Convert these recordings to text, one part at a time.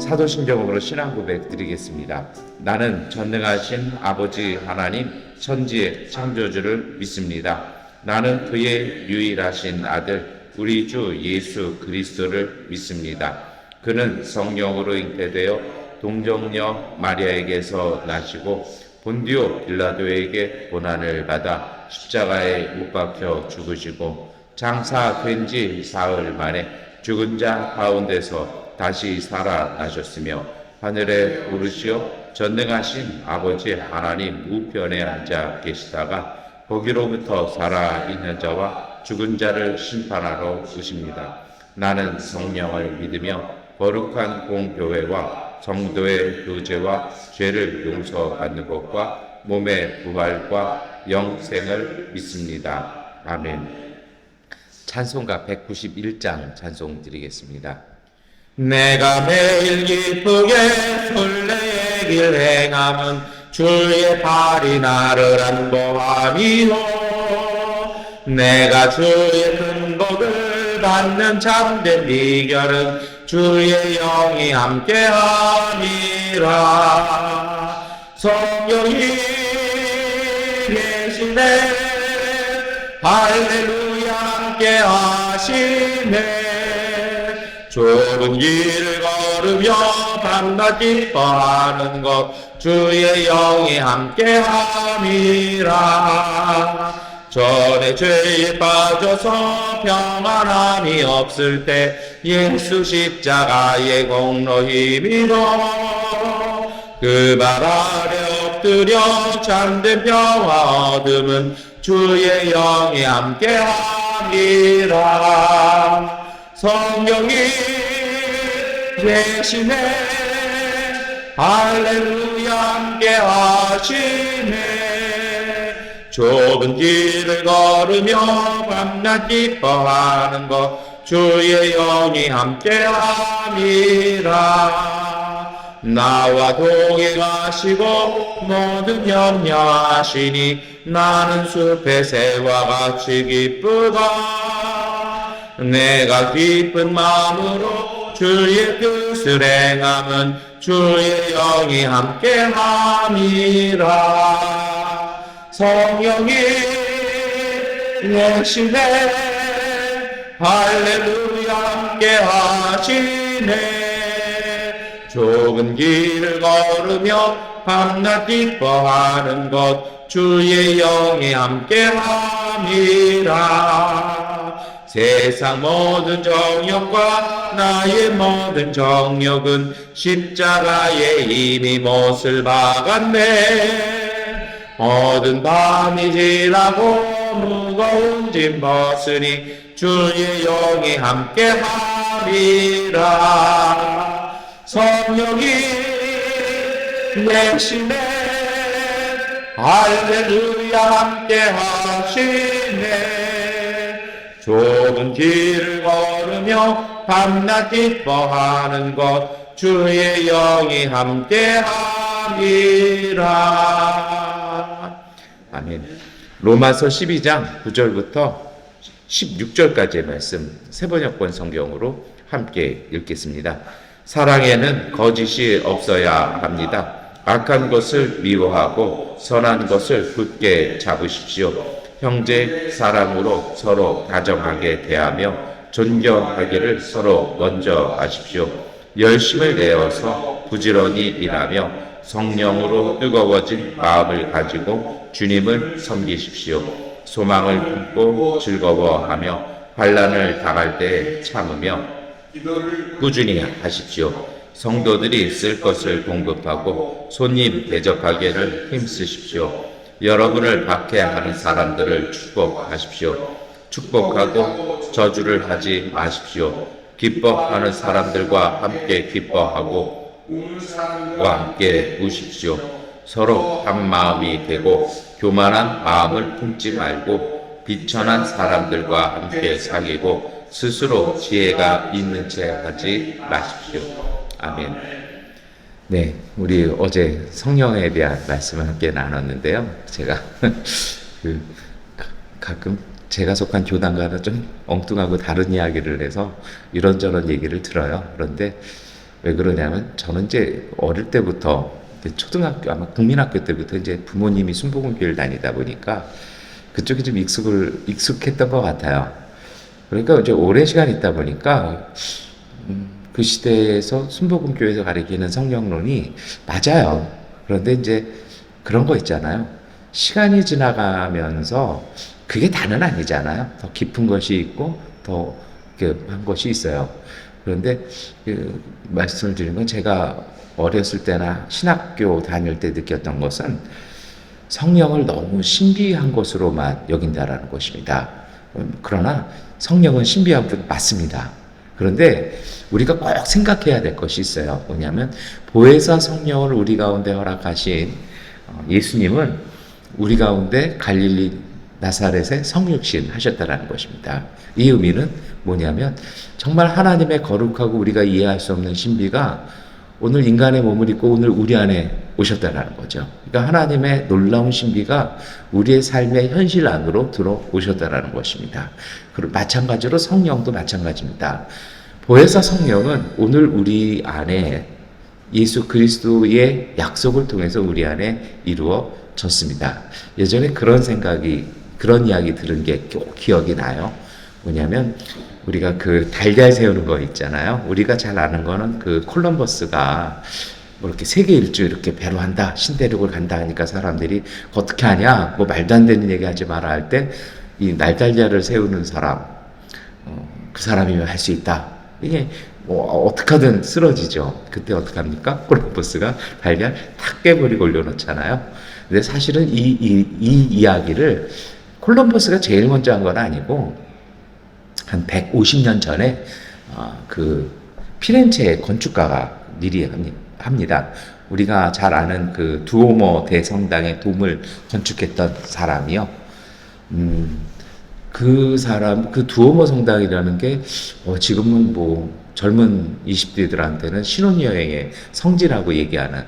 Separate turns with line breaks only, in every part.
사도신경으로 신앙 고백 드리겠습니다. 나는 전능하신 아버지 하나님 천지의 창조주를 믿습니다. 나는 그의 유일하신 아들 우리 주 예수 그리스도를 믿습니다. 그는 성령으로 잉태되어 동정녀 마리아에게서 나시고 본디오 빌라도에게 고난을 받아 십자가에 못 박혀 죽으시고 장사된 지 사흘 만에 죽은 자 가운데서 다시 살아나셨으며 하늘에 오르시어 전능하신 아버지 하나님 우편에 앉아 계시다가 거기로부터 살아있는 자와 죽은 자를 심판하러 오십니다. 나는 성령을 믿으며 거룩한 공교회와 성도의 교제와 죄를 용서받는 것과 몸의 부활과 영생을 믿습니다. 아멘. 찬송가 191장 찬송 드리겠습니다. 내가 매일 기쁘게 순례의 길 행함은 주의 팔이 나를 안보함이요. 내가 주의 근복을 받는 참된 비결은 주의 영이 함께함이라. 성령이 계시네 할렐루야 함께하시네. 좁은 길을 걸으며 밤낮 기뻐하는 것 주의 영이 함께함이라. 전에 죄에 빠져서 평안함이 없을 때 예수 십자가의 공로 힘입어 그 발 아래 엎드려 참된 평화 얻음은 주의 영이 함께함이라. 성령이 계시네 할렐루야 함께하시네. 좁은 길을 걸으며 밤낮 기뻐하는 것 주의 영이 함께함이라. 나와 동행 가시고 모든 염려하시니 나는 숲의 새와 같이 기쁘다. 내가 기쁜 마음으로 주의 뜻을 행함은 주의 영이 함께함이라. 성령이 계시네 할렐루야 함께하시네. 좁은 길을 걸으며 밤낮 기뻐하는 것 주의 영이 함께함이라. 세상 모든 정욕과 나의 모든 정욕은 십자가에 이미 못을 박았네. 모든 밤이 지나고 무거운 짐 벗으니 주의 영이 함께함이라. 성령이 계시네 할렐루야 함께하시네. 좁은 길을 걸으며 밤낮 기뻐하는 것 주의 영이 함께함이라. 아멘. 로마서 12장 9절부터 16절까지의 말씀 세번역본 성경으로 함께 읽겠습니다. 사랑에는 거짓이 없어야 합니다. 악한 것을 미워하고 선한 것을 굳게 잡으십시오. 형제 사랑으로 서로 다정하게 대하며 존경하기를 서로 먼저 하십시오. 열심을 내어서 부지런히 일하며 성령으로 뜨거워진 마음을 가지고 주님을 섬기십시오. 소망을 품고 즐거워하며 환난을 당할 때 참으며 꾸준히 하십시오. 성도들이 쓸 것을 공급하고 손님 대접하기를 힘쓰십시오. 여러분을 박해하는 사람들을 축복하십시오. 축복하고 저주를 하지 마십시오. 기뻐하는 사람들과 함께 기뻐하고 우는 사람들과 함께 우십시오. 서로 한 마음이 되고 교만한 마음을 품지 말고 비천한 사람들과 함께 사귀고 스스로 지혜가 있는 채 하지 마십시오. 아멘. 네, 우리 어제 성령에 대한 말씀을 함께 나눴는데요. 제가 가끔 제가 속한 교단과는 좀 엉뚱하고 다른 이야기를 해서 이런저런 얘기를 들어요. 그런데 왜 그러냐면 저는 이제 어릴 때부터 초등학교 아마 국민학교 때부터 이제 부모님이 순복음교회를 다니다 보니까 그쪽이 좀 익숙했던 것 같아요. 그러니까 이제 오랜 시간 있다 보니까 그 시대에서 순복음교회에서 가리키는 성령론이 맞아요. 그런데 이제 그런 거 있잖아요. 시간이 지나가면서 그게 다는 아니잖아요. 더 깊은 것이 있고 더 한 것이 있어요. 그런데 말씀을 드리는 건 제가 어렸을 때나 신학교 다닐 때 느꼈던 것은 성령을 너무 신비한 것으로만 여긴다라는 것입니다. 그러나 성령은 신비한 분 맞습니다. 그런데 우리가 꼭 생각해야 될 것이 있어요. 뭐냐면 보혜사 성령을 우리 가운데 허락하신 예수님은 우리 가운데 갈릴리 나사렛의 성육신 하셨다라는 것입니다. 이 의미는 뭐냐면 정말 하나님의 거룩하고 우리가 이해할 수 없는 신비가 오늘 인간의 몸을 입고 오늘 우리 안에 오셨다라는 거죠. 그러니까 하나님의 놀라운 신비가 우리의 삶의 현실 안으로 들어오셨다라는 것입니다. 그리고 마찬가지로 성령도 마찬가지입니다. 보혜사 성령은 오늘 우리 안에 예수 그리스도의 약속을 통해서 우리 안에 이루어졌습니다. 예전에 그런 이야기 들은 게 기억이 나요. 뭐냐면 우리가 그 달걀 세우는 거 있잖아요. 우리가 잘 아는 거는 그 콜럼버스가 뭐 이렇게 세계 일주 이렇게 배로 한다, 신대륙을 간다 하니까 사람들이 어떻게 하냐, 뭐 말도 안 되는 얘기 하지 마라 할 때 이 날달걀을 세우는 사람, 그 사람이면 할 수 있다. 이게 뭐 어떻게 하든 쓰러지죠. 그때 어떻게 합니까? 콜럼버스가 달걀 탁 깨버리고 올려놓잖아요. 근데 사실은 이 이야기를 콜럼버스가 제일 먼저 한 건 아니고 한 150년 전에 그 피렌체의 건축가가 미리 합니다. 우리가 잘 아는 그 두오모 대성당의 돔을 건축했던 사람이요. 그 두오모 성당이라는 게 지금은 뭐 젊은 20대들한테는 신혼여행의 성지라고 얘기하는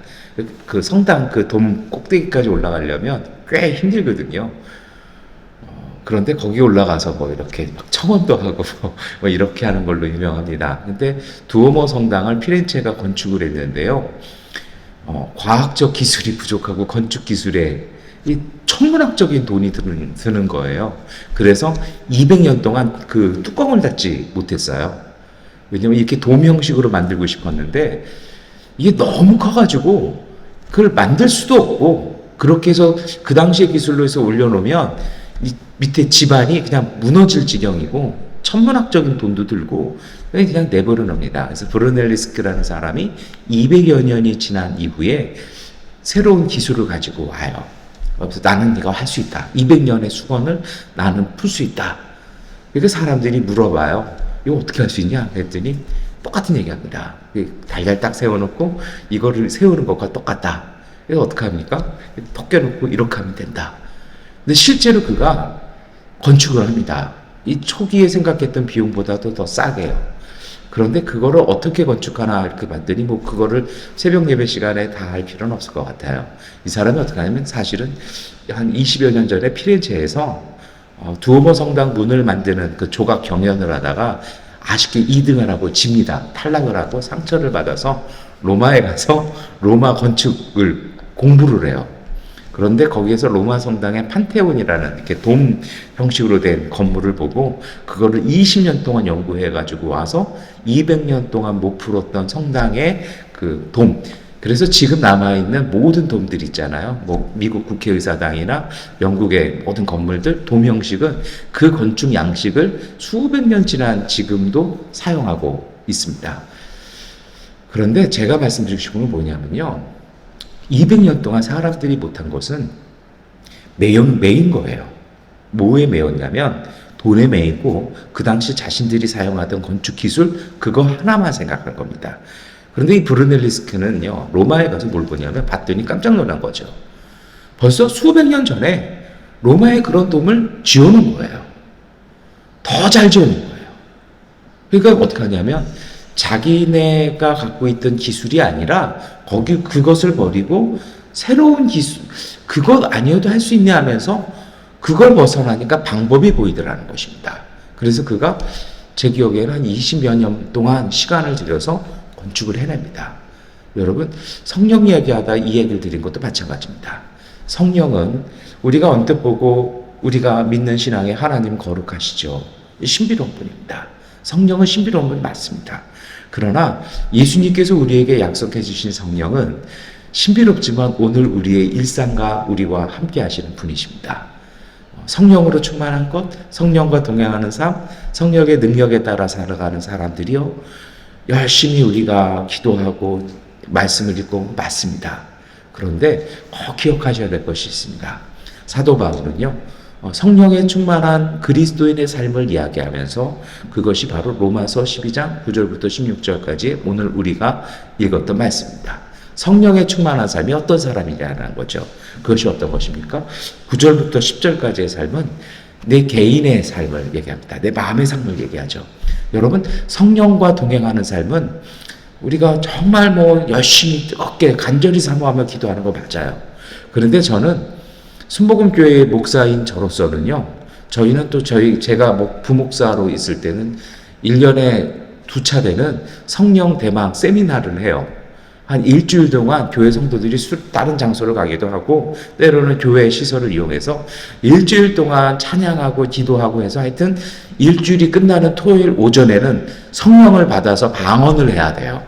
그 성당 그 돔 꼭대기까지 올라가려면 꽤 힘들거든요. 그런데 거기 올라가서 뭐 이렇게 막 청원도 하고 뭐 이렇게 하는 걸로 유명합니다. 근데 두오모 성당을 피렌체가 건축을 했는데요. 과학적 기술이 부족하고 건축 기술에 이 천문학적인 돈이 드는 거예요. 그래서 200년 동안 그 뚜껑을 닫지 못했어요. 왜냐면 이렇게 돔 형식으로 만들고 싶었는데 이게 너무 커가지고 그걸 만들 수도 없고 그렇게 해서 그 당시의 기술로 해서 올려놓으면 이 밑에 집안이 그냥 무너질 지경이고 천문학적인 돈도 들고 그냥 내버려 놉니다. 그래서 브루넬리스크라는 사람이 200여 년이 지난 이후에 새로운 기술을 가지고 와요. 그래서 나는 이거 할 수 있다. 200년의 수건을 나는 풀 수 있다. 그러니까 사람들이 물어봐요. 이거 어떻게 할 수 있냐? 그랬더니 똑같은 얘기합니다. 달걀 딱 세워놓고 이거를 세우는 것과 똑같다. 그래서 어떻게 합니까? 벗겨놓고 이렇게 하면 된다. 근데 실제로 그가 건축을 합니다. 이 초기에 생각했던 비용보다도 더 싸게요. 그런데 그거를 어떻게 건축하나 이렇게 봤더니 뭐 그거를 새벽 예배 시간에 다 할 필요는 없을 것 같아요. 이 사람이 어떻게 하냐면 사실은 한 20여 년 전에 피렌체에서 두오모 성당 문을 만드는 그 조각 경연을 하다가 아쉽게 2등을 하고 집니다. 탈락을 하고 상처를 받아서 로마에 가서 로마 건축을 공부를 해요. 그런데 거기에서 로마 성당의 판테온이라는 이렇게 돔 형식으로 된 건물을 보고 그거를 20년 동안 연구해 가지고 와서 200년 동안 못 풀었던 성당의 그 돔. 그래서 지금 남아있는 모든 돔들 있잖아요. 뭐 미국 국회의사당이나 영국의 모든 건물들 돔 형식은 그 건축 양식을 수백 년 지난 지금도 사용하고 있습니다. 그런데 제가 말씀드리고 싶은 건 뭐냐면요. 200년 동안 사람들이 못한 것은 매인 거예요. 뭐에 매였냐면 돈에 매이고 그 당시 자신들이 사용하던 건축 기술 그거 하나만 생각한 겁니다. 그런데 이 브루넬리스크는요. 로마에 가서 뭘 보냐면 봤더니 깜짝 놀란 거죠. 벌써 수백 년 전에 로마에 그런 돔을 지어놓은 거예요. 더 잘 지어놓은 거예요. 그러니까 어떻게 하냐면 자기네가 갖고 있던 기술이 아니라 그것을 버리고 새로운 기술 그것 아니어도 할 수 있냐 하면서 그걸 벗어나니까 방법이 보이더라는 것입니다. 그래서 그가 제 기억에는 한 20여 년 동안 시간을 들여서 건축을 해냅니다. 여러분, 성령 이야기하다 이 얘기를 드린 것도 마찬가지입니다. 성령은 우리가 언뜻 보고 우리가 믿는 신앙에 하나님 거룩하시죠. 신비로운 분입니다. 성령은 신비로운 분 맞습니다. 그러나 예수님께서 우리에게 약속해 주신 성령은 신비롭지만 오늘 우리의 일상과 우리와 함께 하시는 분이십니다. 성령으로 충만한 것, 성령과 동행하는 삶, 성령의 능력에 따라 살아가는 사람들이요, 열심히 우리가 기도하고 말씀을 읽고 맞습니다. 그런데 꼭 기억하셔야 될 것이 있습니다. 사도 바울은요, 성령에 충만한 그리스도인의 삶을 이야기하면서 그것이 바로 로마서 12장 9절부터 16절까지 오늘 우리가 읽었던 말씀입니다. 성령에 충만한 삶이 어떤 사람이냐는 거죠. 그것이 어떤 것입니까? 9절부터 10절까지의 삶은 내 개인의 삶을 얘기합니다. 내 마음의 삶을 얘기하죠. 여러분, 성령과 동행하는 삶은 우리가 정말 열심히 뜨겁게 간절히 사모하며 기도하는 거 맞아요. 그런데 저는 순복음교회의 목사인 저로서는요, 저희는 또 제가 부목사로 있을 때는 1년에 2차 되는 성령 대망 세미나를 해요. 한 일주일 동안 교회 성도들이 다른 장소를 가기도 하고 때로는 교회 시설을 이용해서 일주일 동안 찬양하고 기도하고 해서 하여튼 일주일이 끝나는 토요일 오전에는 성령을 받아서 방언을 해야 돼요.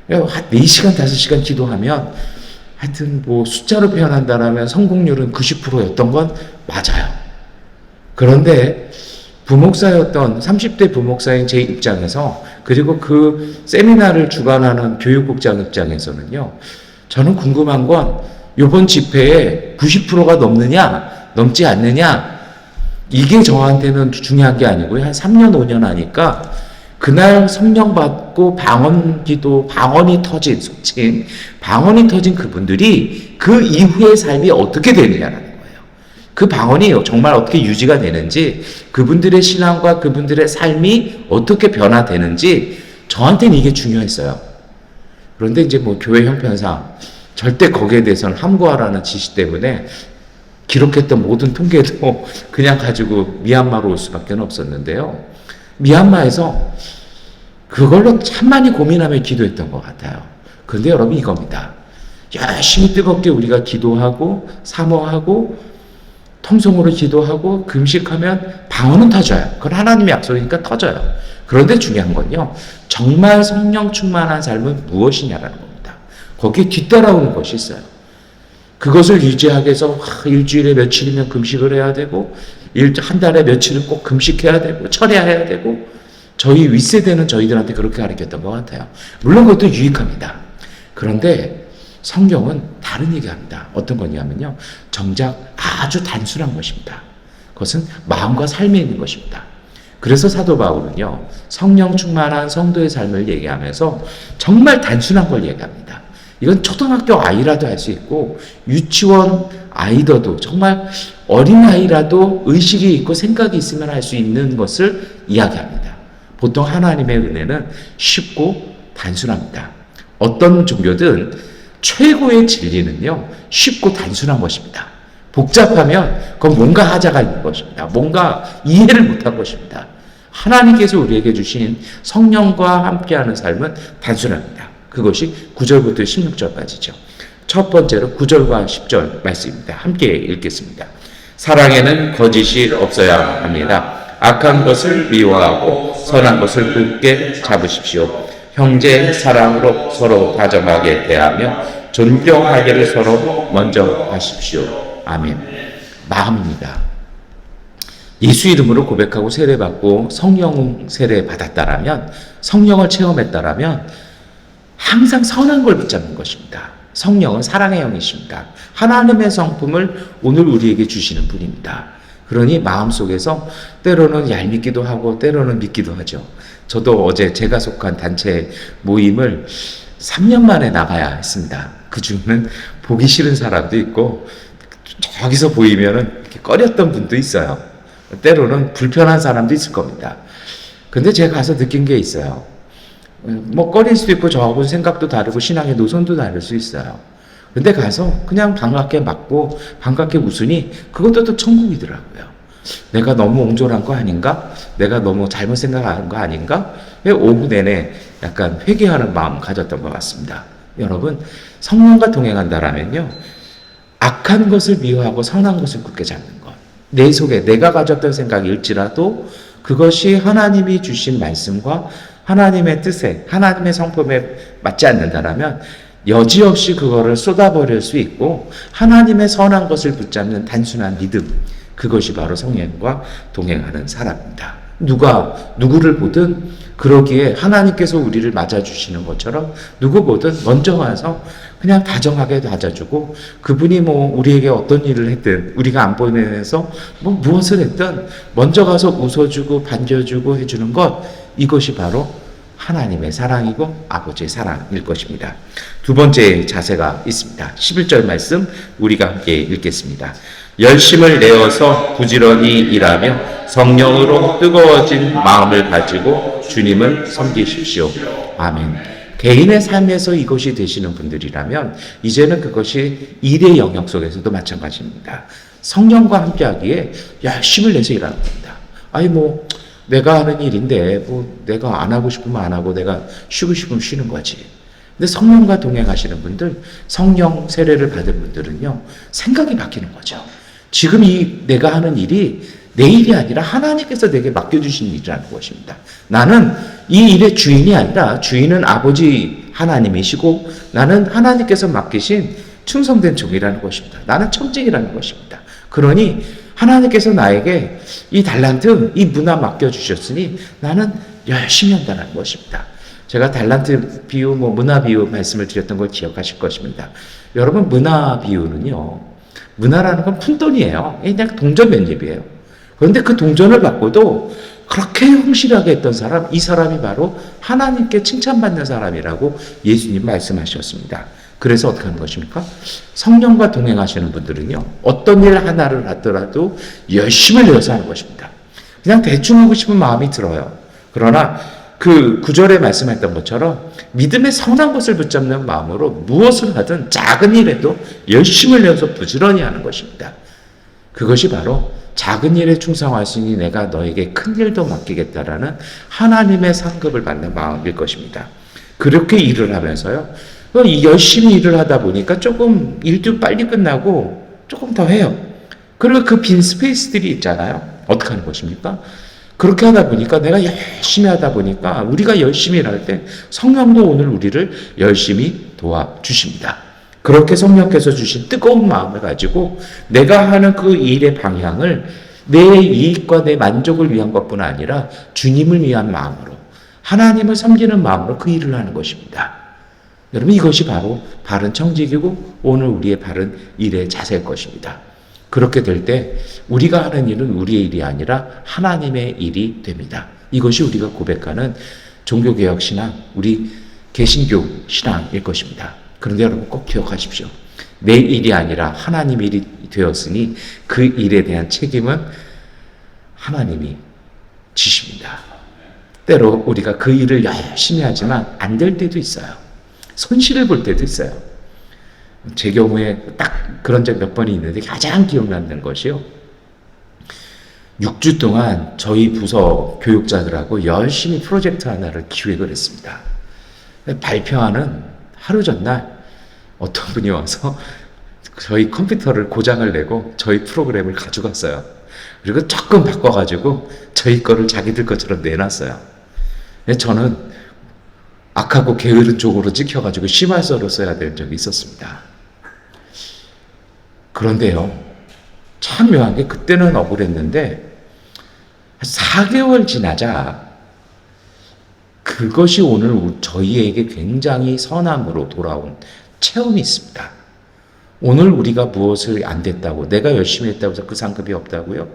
한 4시간, 5시간 기도하면 하여튼 숫자로 표현한다면 성공률은 90%였던 건 맞아요. 그런데 부목사였던 30대 부목사인 제 입장에서, 그리고 그 세미나를 주관하는 교육국장 입장에서는요, 저는 궁금한 건 이번 집회에 90%가 넘느냐 넘지 않느냐, 이게 저한테는 중요한 게 아니고요. 한 3년 5년 하니까 그날 성령 받고 방언이 터진 그분들이 그 이후의 삶이 어떻게 되느냐라는 거예요. 그 방언이 정말 어떻게 유지가 되는지, 그분들의 신앙과 그분들의 삶이 어떻게 변화되는지 저한테는 이게 중요했어요. 그런데 이제 교회 형편상 절대 거기에 대해서는 함구하라는 지시 때문에 기록했던 모든 통계도 그냥 가지고 미얀마로 올 수밖에 없었는데요. 미얀마에서 그걸로 참 많이 고민하며 기도했던 것 같아요. 그런데 여러분, 이겁니다. 열심히 뜨겁게 우리가 기도하고 사모하고 통성으로 기도하고 금식하면 방언은 터져요. 그건 하나님의 약속이니까 터져요. 그런데 중요한 건요, 정말 성령 충만한 삶은 무엇이냐라는 겁니다. 거기에 뒤따라오는 것이 있어요. 그것을 유지하기 위해서 일주일에 며칠이면 금식을 해야 되고, 한 달에 며칠은 꼭 금식해야 되고 철야해야 되고, 저희 윗세대는 저희들한테 그렇게 가르쳤던 것 같아요. 물론 그것도 유익합니다. 그런데 성경은 다른 얘기합니다. 어떤 거냐면요, 정작 아주 단순한 것입니다. 그것은 마음과 삶에 있는 것입니다. 그래서 사도 바울은요, 성령 충만한 성도의 삶을 얘기하면서 정말 단순한 걸 얘기합니다. 이건 초등학교 아이라도 할 수 있고 유치원 아이더도, 정말 어린아이라도 의식이 있고 생각이 있으면 할 수 있는 것을 이야기합니다. 보통 하나님의 은혜는 쉽고 단순합니다. 어떤 종교든 최고의 진리는요, 쉽고 단순한 것입니다. 복잡하면 그건 뭔가 하자가 있는 것입니다. 뭔가 이해를 못한 것입니다. 하나님께서 우리에게 주신 성령과 함께하는 삶은 단순합니다. 그것이 9절부터 16절까지죠. 첫 번째로 9절과 10절 말씀입니다. 함께 읽겠습니다. 사랑에는 거짓이 없어야 합니다. 악한 것을 미워하고 선한 것을 굳게 잡으십시오. 형제 사랑으로 서로 다정하게 대하며 존경하기를 서로 먼저 하십시오. 아멘. 마음입니다. 예수 이름으로 고백하고 세례받고 성령 세례 받았다라면, 성령을 체험했다라면 항상 선한 걸 붙잡는 것입니다. 성령은 사랑의 영이십니다. 하나님의 성품을 오늘 우리에게 주시는 분입니다. 그러니 마음속에서 때로는 얄밉기도 하고 때로는 믿기도 하죠. 저도 어제 제가 속한 단체 모임을 3년 만에 나가야 했습니다. 그 중에는 보기 싫은 사람도 있고 저기서 보이면은 이렇게 꺼렸던 분도 있어요. 때로는 불편한 사람도 있을 겁니다. 근데 제가 가서 느낀 게 있어요. 꺼릴 수도 있고 저하고 생각도 다르고 신앙의 노선도 다를 수 있어요. 근데 가서 그냥 반갑게 맞고 반갑게 웃으니 그것도 또 천국이더라고요. 내가 너무 옹졸한 거 아닌가? 내가 너무 잘못 생각하는 거 아닌가? 오후 내내 약간 회개하는 마음 가졌던 것 같습니다. 여러분, 성령과 동행한다라면요, 악한 것을 미워하고 선한 것을 굳게 잡는 것. 내 속에 내가 가졌던 생각일지라도 그것이 하나님이 주신 말씀과 하나님의 뜻에, 하나님의 성품에 맞지 않는다라면 여지없이 그거를 쏟아버릴 수 있고 하나님의 선한 것을 붙잡는 단순한 믿음, 그것이 바로 성령과 동행하는 사람입니다. 누가 누구를 보든 그러기에 하나님께서 우리를 맞아주시는 것처럼 누구 보든 먼저 와서 그냥 다정하게 맞아주고, 그분이 우리에게 어떤 일을 했든 우리가 안 보내서 무엇을 했든 먼저 가서 웃어주고 반겨주고 해주는 것, 이것이 바로 하나님의 사랑이고 아버지의 사랑일 것입니다. 두 번째 자세가 있습니다. 11절 말씀 우리가 함께 읽겠습니다. 열심을 내어서 부지런히 일하며 성령으로 뜨거워진 마음을 가지고 주님을 섬기십시오. 아멘. 개인의 삶에서 이것이 되시는 분들이라면 이제는 그것이 일의 영역 속에서도 마찬가지입니다. 성령과 함께하기에 열심을 내서 일하는 겁니다. 내가 하는 일인데 내가 안 하고 싶으면 안 하고 내가 쉬고 싶으면 쉬는 거지. 근데 성령과 동행하시는 분들, 성령 세례를 받은 분들은요, 생각이 바뀌는 거죠. 지금 내가 하는 일이 내 일이 아니라 하나님께서 내게 맡겨주신 일이라는 것입니다. 나는 이 일의 주인이 아니라 주인은 아버지 하나님이시고 나는 하나님께서 맡기신 충성된 종이라는 것입니다. 나는 청직이라는 것입니다. 그러니 하나님께서 나에게 이 달란트, 이 문화 맡겨주셨으니 나는 열심히 한다는 것입니다. 제가 달란트 비유, 문화 비유 말씀을 드렸던 걸 기억하실 것입니다. 여러분, 문화 비유는요, 문화라는 건 푼돈이에요. 그냥 동전 몇 입이에요. 그런데 그 동전을 받고도 그렇게 성실하게 했던 사람, 이 사람이 바로 하나님께 칭찬받는 사람이라고 예수님 말씀하셨습니다. 그래서 어떻게 하는 것입니까? 성령과 동행하시는 분들은요, 어떤 일 하나를 하더라도 열심을 내어서 하는 것입니다. 그냥 대충 하고 싶은 마음이 들어요. 그러나 그 구절에 말씀했던 것처럼 믿음의 선한 것을 붙잡는 마음으로 무엇을 하든 작은 일에도 열심을 내어서 부지런히 하는 것입니다. 그것이 바로 작은 일에 충성하시니 내가 너에게 큰 일도 맡기겠다라는 하나님의 상급을 받는 마음일 것입니다. 그렇게 일을 하면서요, 열심히 일을 하다 보니까 조금 일도 빨리 끝나고 조금 더 해요. 그리고 그 빈 스페이스들이 있잖아요. 어떻게 하는 것입니까? 그렇게 하다 보니까, 내가 열심히 하다 보니까, 우리가 열심히 일할 때 성령도 오늘 우리를 열심히 도와주십니다. 그렇게 성령께서 주신 뜨거운 마음을 가지고 내가 하는 그 일의 방향을 내 이익과 내 만족을 위한 것뿐 아니라 주님을 위한 마음으로, 하나님을 섬기는 마음으로 그 일을 하는 것입니다. 여러분, 이것이 바로 바른 청직이고 오늘 우리의 바른 일의 자세일 것입니다. 그렇게 될 때 우리가 하는 일은 우리의 일이 아니라 하나님의 일이 됩니다. 이것이 우리가 고백하는 종교개혁 신앙, 우리 개신교 신앙일 것입니다. 그런데 여러분, 꼭 기억하십시오. 내 일이 아니라 하나님 일이 되었으니 그 일에 대한 책임은 하나님이 지십니다. 때로 우리가 그 일을 열심히 하지만 안 될 때도 있어요. 손실을 볼 때도 있어요. 제 경우에 딱 그런 적 몇 번이 있는데 가장 기억나는 것이요, 6주 동안 저희 부서 교육자들하고 열심히 프로젝트 하나를 기획을 했습니다. 발표하는 하루 전날 어떤 분이 와서 저희 컴퓨터를 고장을 내고 저희 프로그램을 가져갔어요. 그리고 조금 바꿔가지고 저희 거를 자기들 것처럼 내놨어요. 저는 악하고 게으른 쪽으로 찍혀가지고 심할서로 써야 될 적이 있었습니다. 그런데요, 참 묘한 게, 그때는 억울했는데 4개월 지나자 그것이 오늘 저희에게 굉장히 선함으로 돌아온 체험이 있습니다. 오늘 우리가 무엇을 안 됐다고, 내가 열심히 했다고 해서 그 상급이 없다고요?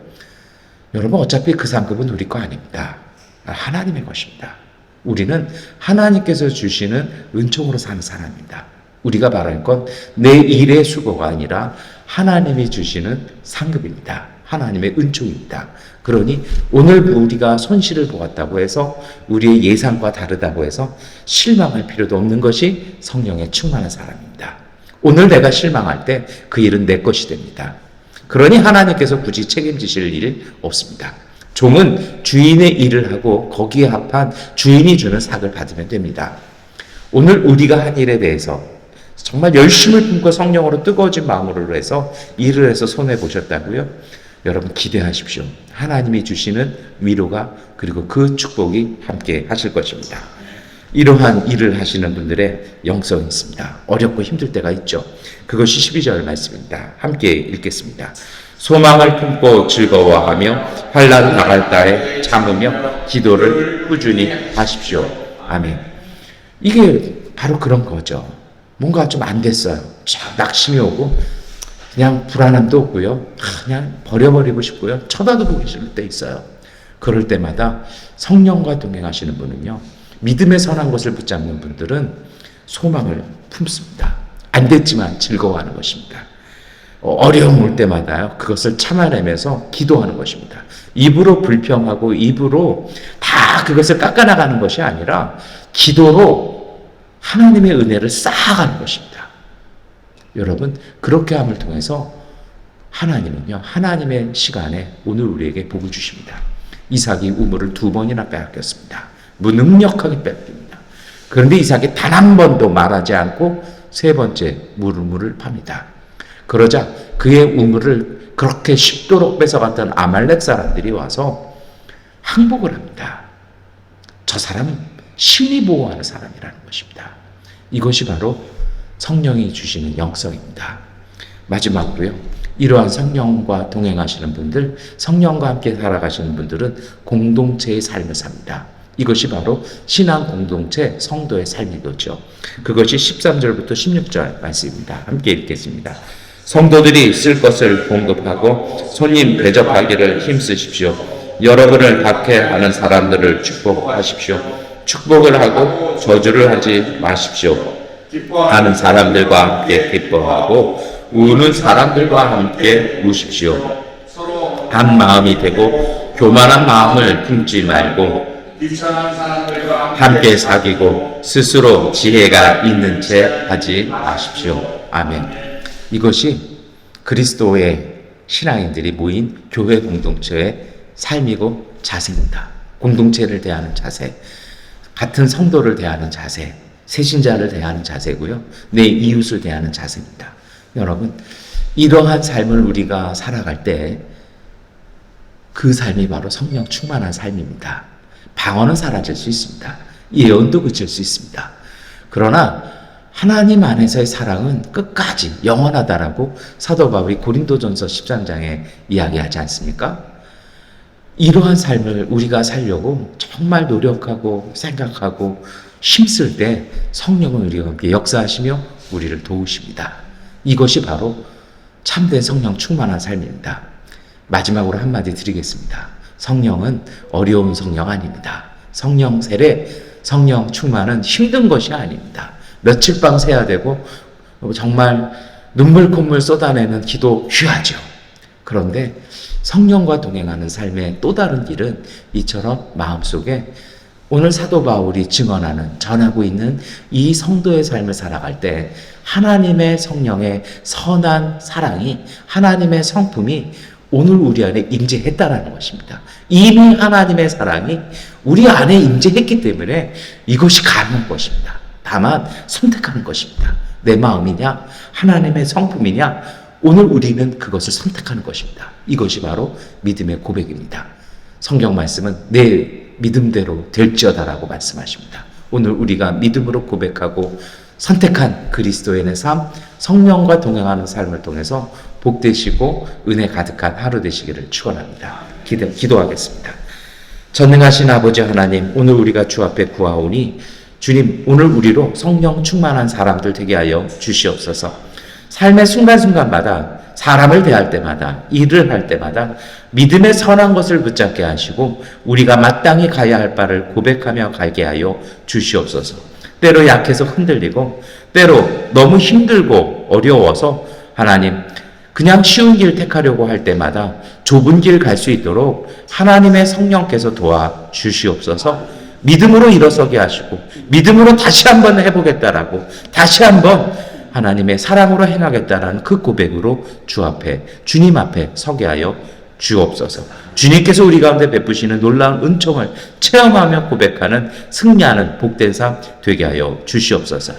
여러분, 어차피 그 상급은 우리 거 아닙니다. 하나님의 것입니다. 우리는 하나님께서 주시는 은총으로 사는 사람입니다. 우리가 말할 건 내 일의 수고가 아니라 하나님이 주시는 상급입니다. 하나님의 은총입니다. 그러니 오늘 우리가 손실을 보았다고 해서 우리의 예상과 다르다고 해서 실망할 필요도 없는 것이 성령에 충만한 사람입니다. 오늘 내가 실망할 때 그 일은 내 것이 됩니다. 그러니 하나님께서 굳이 책임지실 일 없습니다. 종은 주인의 일을 하고 거기에 합한 주인이 주는 삭을 받으면 됩니다. 오늘 우리가 한 일에 대해서 정말 열심을 품고 성령으로 뜨거워진 마음으로 해서 일을 해서 손해보셨다고요? 여러분 기대하십시오. 하나님이 주시는 위로가 그리고 그 축복이 함께 하실 것입니다. 이러한 일을 하시는 분들의 영성이 있습니다. 어렵고 힘들 때가 있죠. 그것이 12절 말씀입니다. 함께 읽겠습니다. 소망을 품고 즐거워하며 환난 당할 때에 참으며 기도를 꾸준히 하십시오. 아멘. 이게 바로 그런 거죠. 뭔가 좀 안 됐어요. 쫙 낙심이 오고 그냥 불안함도 없고요. 그냥 버려버리고 싶고요. 쳐다도 보기 싫을 때 있어요. 그럴 때마다 성령과 동행하시는 분은요. 믿음의 선한 것을 붙잡는 분들은 소망을 품습니다. 안 됐지만 즐거워하는 것입니다. 어려움 올 때마다요. 그것을 참아내면서 기도하는 것입니다. 입으로 불평하고 입으로 다 그것을 깎아나가는 것이 아니라 기도로 하나님의 은혜를 쌓아가는 것입니다. 여러분 그렇게 함을 통해서 하나님은요. 하나님의 시간에 오늘 우리에게 복을 주십니다. 이삭이 우물을 2번이나 빼앗겼습니다. 무능력하게 뺏깁니다. 그런데 이삭이 단 한 번도 말하지 않고 3번째 우물을 팝니다. 그러자 그의 우물을 그렇게 쉽도록 뺏어갔던 아말렉 사람들이 와서 항복을 합니다. 저 사람은 신이 보호하는 사람이라는 것입니다. 이것이 바로 성령이 주시는 영성입니다. 마지막으로요. 이러한 성령과 동행하시는 분들, 성령과 함께 살아가시는 분들은 공동체의 삶을 삽니다. 이것이 바로 신앙 공동체 성도의 삶이겠죠. 그것이 13절부터 16절 말씀입니다. 함께 읽겠습니다. 성도들이 쓸 것을 공급하고 손님 대접하기를 힘쓰십시오. 여러분을 박해하는 사람들을 축복하십시오. 축복을 하고 저주를 하지 마십시오. 하는 사람들과 함께 기뻐하고 우는 사람들과 함께 우십시오. 한 마음이 되고 교만한 마음을 품지 말고 함께 사귀고 스스로 지혜가 있는 채 하지 마십시오. 아멘. 이것이 그리스도의 신앙인들이 모인 교회 공동체의 삶이고 자세입니다. 공동체를 대하는 자세, 같은 성도를 대하는 자세, 새신자를 대하는 자세고요. 내 이웃을 대하는 자세입니다. 여러분, 이러한 삶을 우리가 살아갈 때 그 삶이 바로 성령 충만한 삶입니다. 방언은 사라질 수 있습니다. 예언도 그칠 수 있습니다. 그러나 하나님 안에서의 사랑은 끝까지 영원하다라고 사도 바울이 고린도전서 13장에 이야기하지 않습니까? 이러한 삶을 우리가 살려고 정말 노력하고 생각하고 힘쓸 때 성령은 우리와 함께 역사하시며 우리를 도우십니다. 이것이 바로 참된 성령 충만한 삶입니다. 마지막으로 한마디 드리겠습니다. 성령은 어려운 성령 아닙니다. 성령 세례, 성령 충만은 힘든 것이 아닙니다. 며칠 밤 새야 되고 정말 눈물 콧물 쏟아내는 기도 귀하죠. 그런데 성령과 동행하는 삶의 또 다른 길은 이처럼 마음속에 오늘 사도 바울이 증언하는 전하고 있는 이 성도의 삶을 살아갈 때 하나님의 성령의 선한 사랑이 하나님의 성품이 오늘 우리 안에 임재했다라는 것입니다. 이미 하나님의 사랑이 우리 안에 임재했기 때문에 이것이 가능한 것입니다. 다만 선택하는 것입니다. 내 마음이냐 하나님의 성품이냐 오늘 우리는 그것을 선택하는 것입니다. 이것이 바로 믿음의 고백입니다. 성경 말씀은 내 믿음대로 될지어다라고 말씀하십니다. 오늘 우리가 믿음으로 고백하고 선택한 그리스도인의 삶, 성령과 동행하는 삶을 통해서 복되시고 은혜 가득한 하루 되시기를 축원합니다. 기도하겠습니다. 전능하신 아버지 하나님, 오늘 우리가 주 앞에 구하오니 주님, 오늘 우리로 성령 충만한 사람들 되게 하여 주시옵소서. 삶의 순간순간마다 사람을 대할 때마다 일을 할 때마다 믿음의 선한 것을 붙잡게 하시고 우리가 마땅히 가야 할 바를 고백하며 가게 하여 주시옵소서. 때로 약해서 흔들리고 때로 너무 힘들고 어려워서 하나님 그냥 쉬운 길 택하려고 할 때마다 좁은 길 갈 수 있도록 하나님의 성령께서 도와 주시옵소서. 믿음으로 일어서게 하시고 믿음으로 다시 한번 해보겠다라고 다시 한번 하나님의 사랑으로 행하겠다라는 그 고백으로 주 앞에 주님 앞에 서게 하여 주옵소서. 주님께서 우리 가운데 베푸시는 놀라운 은총을 체험하며 고백하는 승리하는 복된 삶 되게 하여 주시옵소서.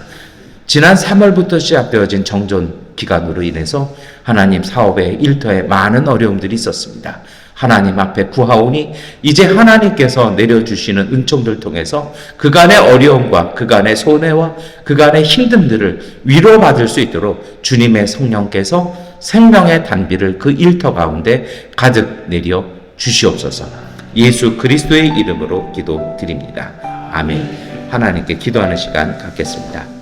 지난 3월부터 시작되어진 정전 기간으로 인해서 하나님 사업에 일터에 많은 어려움들이 있었습니다. 하나님 앞에 구하오니 이제 하나님께서 내려주시는 은총들 통해서 그간의 어려움과 그간의 손해와 그간의 힘듦들을 위로받을 수 있도록 주님의 성령께서 생명의 단비를 그 일터 가운데 가득 내려 주시옵소서. 예수 그리스도의 이름으로 기도드립니다. 아멘. 하나님께 기도하는 시간 갖겠습니다.